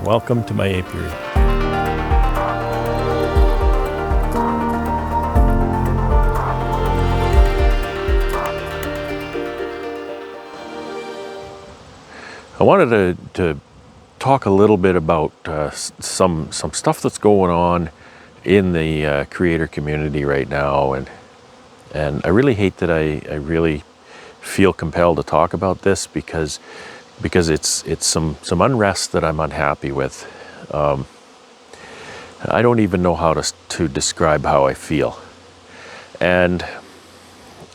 Welcome to my apiary. I wanted to talk a little bit about some stuff that's going on in the creator community right now, and I really hate that I really feel compelled to talk about this because it's some unrest that I'm unhappy with. I don't even know how to describe how I feel, and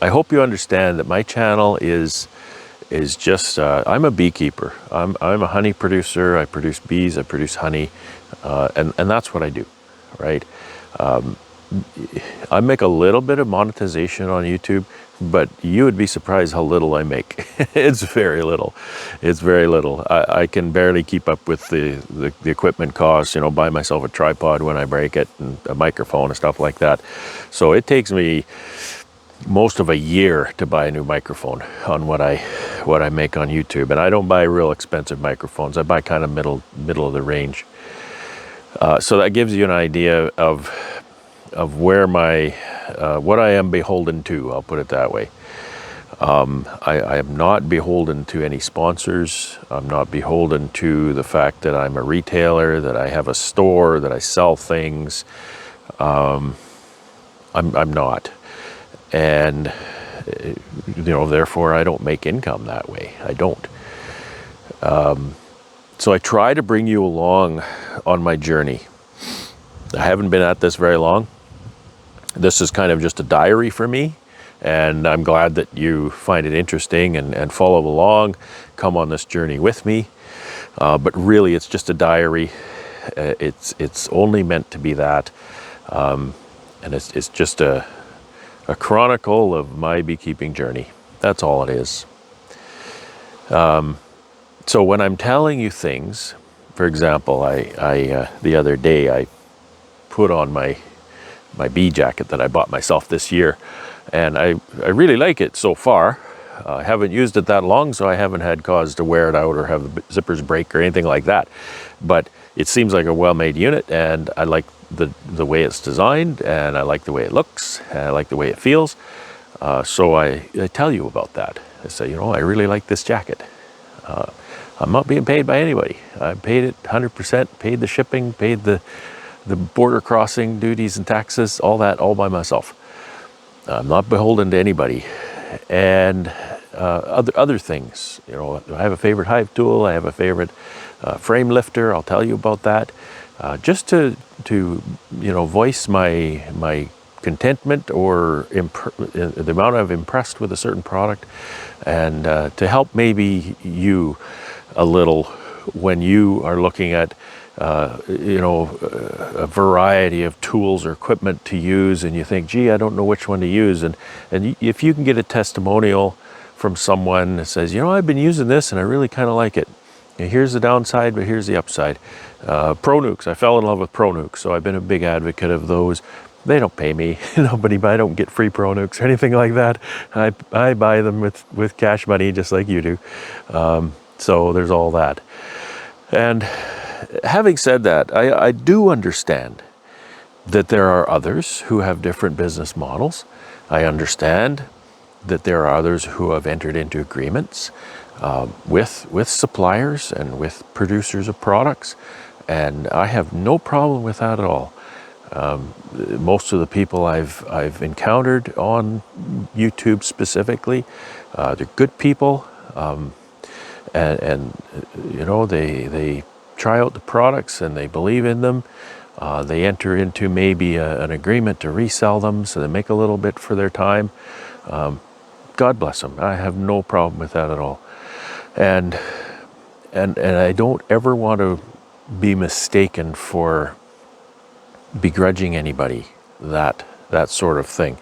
I hope you understand that my channel is just I'm a beekeeper. I'm a honey producer. I produce bees. I produce honey, and that's what I do, right? I make a little bit of monetization on YouTube, but you would be surprised how little I make. It's very little. It's very little. I can barely keep up with the equipment costs, you know, buy myself a tripod when I break it and a microphone and stuff like that. So it takes me most of a year to buy a new microphone on what I make on YouTube. And I don't buy real expensive microphones. I buy kind of middle of the range. So that gives you an idea of where my what I am beholden to. I'll put it that way. I am not beholden to any sponsors. I'm not beholden to the fact that I'm a retailer, that I have a store, that I sell things. I'm not, and you know, therefore I don't make income that way. I don't. So I try to bring you along on my journey. I haven't been at this very long. This is kind of just a diary for me, and I'm glad that you find it interesting and follow along, come on this journey with me. But really, it's just a diary. It's only meant to be that, and it's just a chronicle of my beekeeping journey. That's all it is. So when I'm telling you things, for example, I the other day I put on my bee jacket that I bought myself this year, and I really like it so far. I haven't used it that long, so I haven't had cause to wear it out or have the zippers break or anything like that. But it seems like a well-made unit, and I like the way it's designed, and I like the way it looks, and I like the way it feels. So I tell you about that. I say, you know, I really like this jacket. I'm not being paid by anybody. I paid it 100%, paid the shipping, paid the border crossing duties and taxes, all that, all by myself. I'm not beholden to anybody. And other things, you know, I have a favorite hive tool. I have a favorite frame lifter. I'll tell you about that. Just to you know, voice my contentment or the amount I've impressed with a certain product, and to help maybe you a little when you are looking at you know, a variety of tools or equipment to use, and you think, gee, I don't know which one to use. And if you can get a testimonial from someone that says, you know, I've been using this and I really kind of like it. And here's the downside, but here's the upside. Pro Nukes, I fell in love with Pro Nukes, so I've been a big advocate of those. They don't pay me. I don't get free Pro Nukes or anything like that. I buy them with cash money, just like you do. So there's all that. And having said that, I do understand that there are others who have different business models. I understand that there are others who have entered into agreements with suppliers and with producers of products, and I have no problem with that at all. Most of the people I've encountered on YouTube specifically, they're good people, and you know, they try out the products and they believe in them. They enter into maybe an agreement to resell them, so they make a little bit for their time. God bless them. I have no problem with that at all. And I don't ever want to be mistaken for begrudging anybody that sort of thing.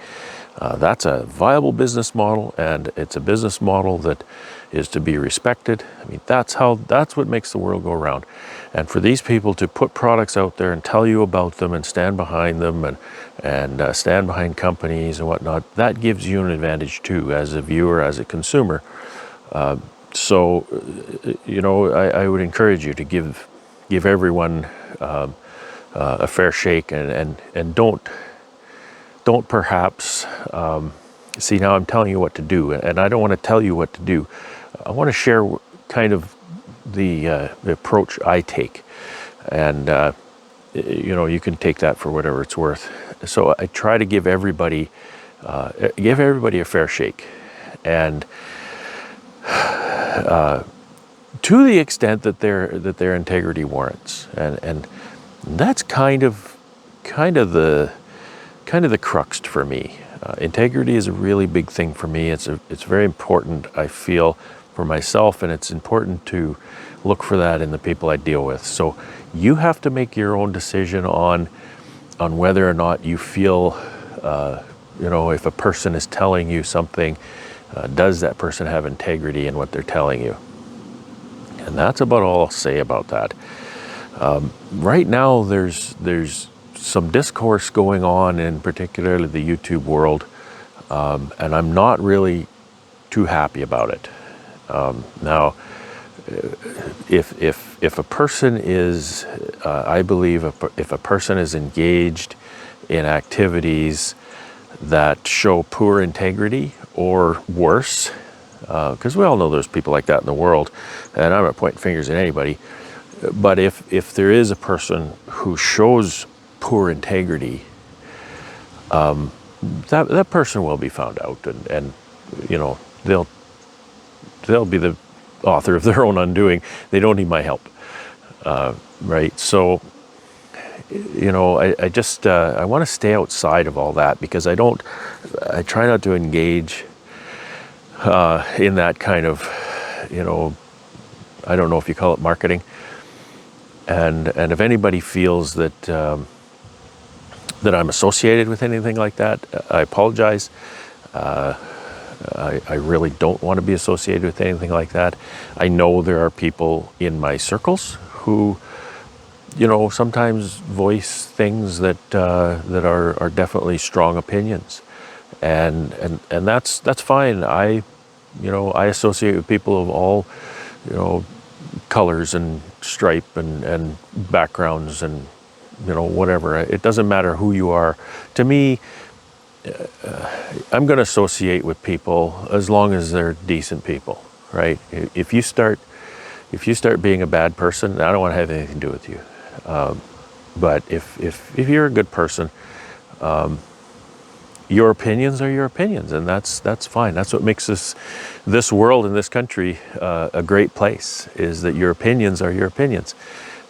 That's a viable business model, and it's a business model that is to be respected. I mean, that's what makes the world go around. And for these people to put products out there and tell you about them and stand behind them and stand behind companies and whatnot, that gives you an advantage too, as a viewer, as a consumer. So, you know, I would encourage you to give give everyone a fair shake, and don't perhaps see, now I'm telling you what to do, and I don't want to tell you what to do. I want to share kind of the approach I take, and you can take that for whatever it's worth. So I try to give everybody a fair shake, and to the extent that their integrity warrants, and that's kind of the crux for me. Integrity is a really big thing for me. It's very important, I feel, for myself, and it's important to look for that in the people I deal with. So you have to make your own decision on whether or not you feel, if a person is telling you something, does that person have integrity in what they're telling you? And that's about all I'll say about that. Right now, there's some discourse going on in particularly the YouTube world, and I'm not really too happy about it. Now, if a person is, I believe, if a person is engaged in activities that show poor integrity or worse, because we all know there's people like that in the world, and I'm not pointing fingers at anybody, but if there is a person who shows poor integrity, that person will be found out, and they'll be the author of their own undoing. They don't need my help, right? So, I just I want to stay outside of all that, because I try not to engage in that kind of, I don't know if you call it marketing. And if anybody feels that that I'm associated with anything like that, I apologize. I really don't want to be associated with anything like that. I know there are people in my circles who, sometimes voice things that are definitely strong opinions, and that's fine. I associate with people of all, colors and stripe and backgrounds and whatever. It doesn't matter who you are. To me, I'm going to associate with people as long as they're decent people, right? If you start being a bad person, I don't want to have anything to do with you. But if you're a good person, your opinions are your opinions, and that's fine. That's what makes this world and this country a great place, is that your opinions are your opinions.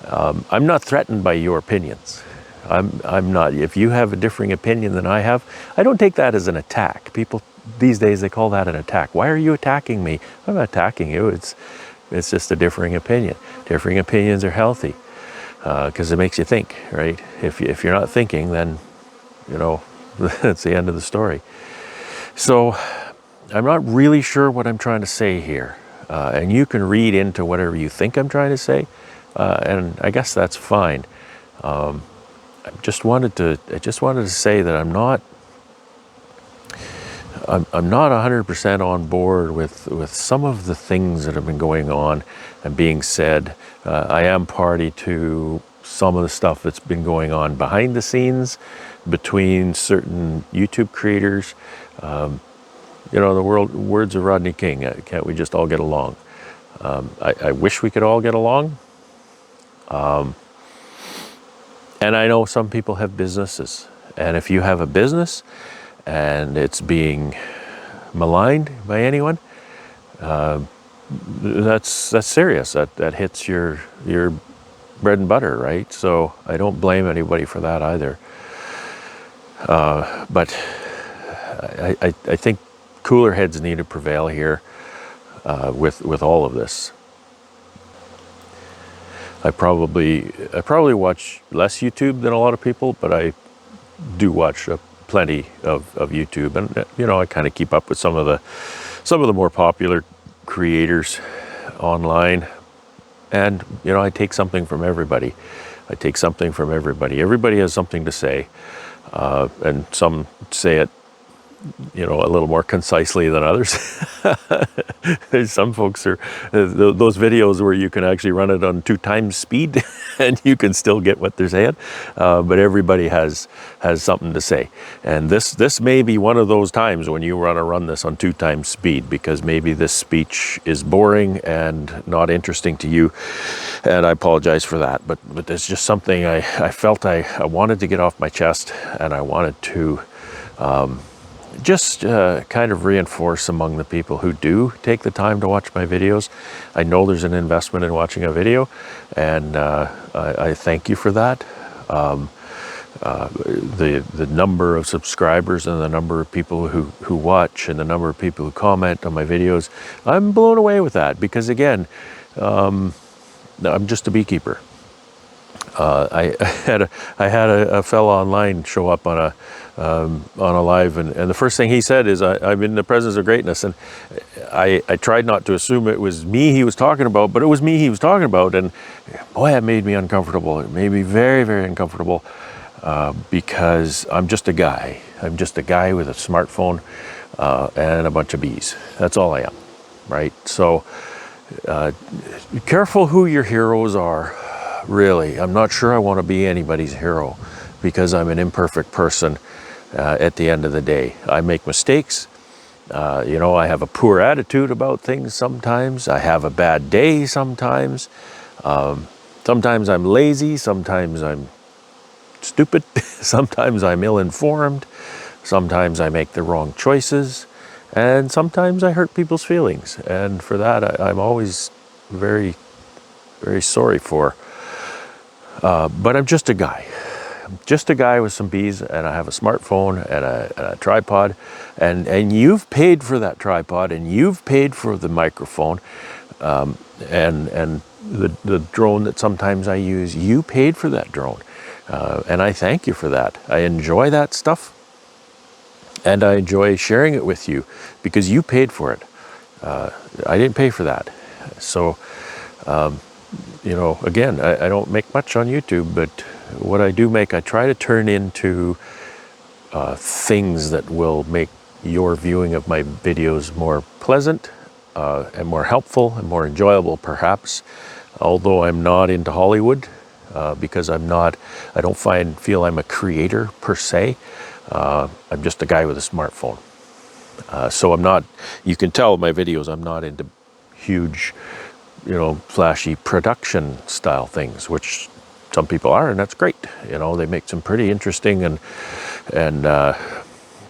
I'm not threatened by your opinions. I'm not. If you have a differing opinion than I have, I don't take that as an attack. People these days, they call that an attack. Why are you attacking me? I'm not attacking you. It's just a differing opinion. Differing opinions are healthy, because it makes you think, right? If you're not thinking, then that's the end of the story. So I'm not really sure what I'm trying to say here, and you can read into whatever you think I'm trying to say, and I guess that's fine. I just wanted to say that I'm not 100% on board with some of the things that have been going on and being said. I am party to some of the stuff that's been going on behind the scenes between certain YouTube creators. The words of Rodney King, can't we just all get along? I wish we could all get along. And I know some people have businesses, and if you have a business and it's being maligned by anyone, that's serious. That hits your bread and butter, right? So I don't blame anybody for that either. But I think cooler heads need to prevail here with all of this. I probably watch less YouTube than a lot of people, but I do watch plenty of YouTube, and I kind of keep up with some of the more popular creators online, and I take something from everybody. Everybody has something to say, and some say it a little more concisely than others. Some folks are those videos where you can actually run it on 2 times speed and you can still get what they're saying. But everybody has something to say, and this may be one of those times when you want to run this on 2 times speed, because maybe this speech is boring and not interesting to you, and I apologize for that. But it's just something I felt I wanted to get off my chest, and I wanted to just kind of reinforce among the people who do take the time to watch my videos. I know there's an investment in watching a video, and I thank you for that. The number of subscribers and the number of people who watch and the number of people who comment on my videos, I'm blown away with that, because again, I'm just a beekeeper. I had a fellow online show up on a live, and the first thing he said is, I'm in the presence of greatness. And I tried not to assume it was me he was talking about, but it was me he was talking about. And boy, it made me uncomfortable. It made me very, very uncomfortable, because I'm just a guy. I'm just a guy with a smartphone and a bunch of bees. That's all I am, right? So be careful who your heroes are. Really, I'm not sure I want to be anybody's hero, because I'm an imperfect person at the end of the day. I make mistakes. I have a poor attitude about things sometimes. I have a bad day sometimes. Sometimes I'm lazy. Sometimes I'm stupid. Sometimes I'm ill-informed. Sometimes I make the wrong choices. And sometimes I hurt people's feelings. And for that, I'm always very, very sorry for. But I'm just a guy. I'm just a guy with some bees, and I have a smartphone and a tripod, and you've paid for that tripod, and you've paid for the microphone, and the drone that sometimes I use. You paid for that drone, and I thank you for that. I enjoy that stuff, and I enjoy sharing it with you, because you paid for it. I didn't pay for that. So again, I don't make much on YouTube, but what I do make, I try to turn into things that will make your viewing of my videos more pleasant and more helpful and more enjoyable, perhaps. Although I'm not into Hollywood, because I don't feel I'm a creator per se. I'm just a guy with a smartphone. So I'm not, you can tell in my videos, I'm not into huge, flashy production style things, which some people are, and that's great. They make some pretty interesting and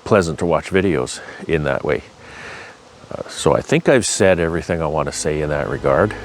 pleasant to watch videos in that way. So I think I've said everything I want to say in that regard.